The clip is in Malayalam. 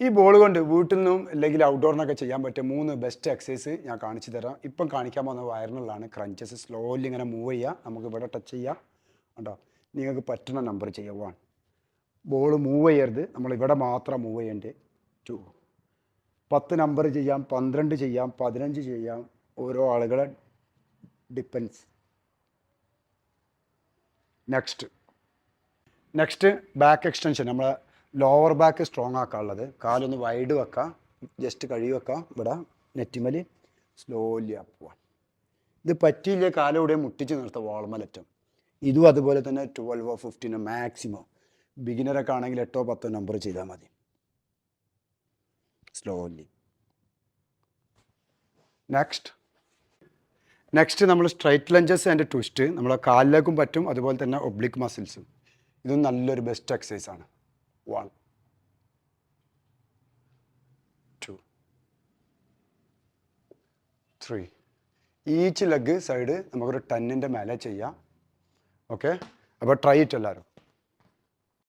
ഈ ബോൾ കൊണ്ട് വീട്ടിൽ നിന്നും അല്ലെങ്കിൽ ഔട്ട്ഡോറിനൊക്കെ ചെയ്യാൻ പറ്റിയ 3 ബെസ്റ്റ് എക്സസൈസ് ഞാൻ കാണിച്ചു തരാം. ഇപ്പം കാണിക്കാൻ പോകുന്ന വയറിനുള്ളതാണ്. ക്രഞ്ചസ് സ്ലോലി ഇങ്ങനെ മൂവ് ചെയ്യുക. നമുക്ക് ഇവിടെ ടച്ച് ചെയ്യാം. കണ്ടോ? നിങ്ങൾക്ക് പറ്റുന്ന നമ്പർ ചെയ്യുക. 1. ബോൾ മൂവ് ചെയ്യരുത്. നമ്മൾ ഇവിടെ മാത്രം മൂവ് ചെയ്യേണ്ടത്. 2. 10 നമ്പർ ചെയ്യാം, 12 ചെയ്യാം, 15 ചെയ്യാം. ഓരോ ആളുകളെ ഡിപ്പെൻസ്. Next back extension. നമ്മൾ ലോവർ ബാക്ക് സ്ട്രോങ് ആക്കാനുള്ളത്. കാലൊന്ന് വൈഡ് വെക്കാം, ജസ്റ്റ് കഴുകി വെക്കാം. ഇവിടെ നെറ്റിമൽ സ്ലോലി പോവാം. ഇത് പറ്റിയില്ലേ കാലോടെ മുട്ടിച്ച് നിർത്തുക വാൾമലറ്റം. ഇതും അതുപോലെ തന്നെ 12 15 മാക്സിമം. ബിഗിനറൊക്കെ ആണെങ്കിൽ 8 10 നമ്പർ ചെയ്താൽ മതി. സ്ലോലി. നെക്സ്റ്റ് നമ്മൾ സ്ട്രൈറ്റ് ലഞ്ചസ് ആൻഡ് ട്വിസ്റ്റ്. നമ്മളെ കാലിലേക്കും പറ്റും, അതുപോലെ തന്നെ ഒബ്ലിക് മസിൽസും. ഇതും നല്ലൊരു ബെസ്റ്റ് എക്സസൈസ് ആണ്. 1 2 3. ഈച്ച് ലെഗ് സൈഡ് നമുക്കൊരു 10ൻ്റെ മേലെ ചെയ്യാം. ഓക്കെ, അപ്പോൾ ട്രൈ ഇറ്റ് എല്ലാവരും.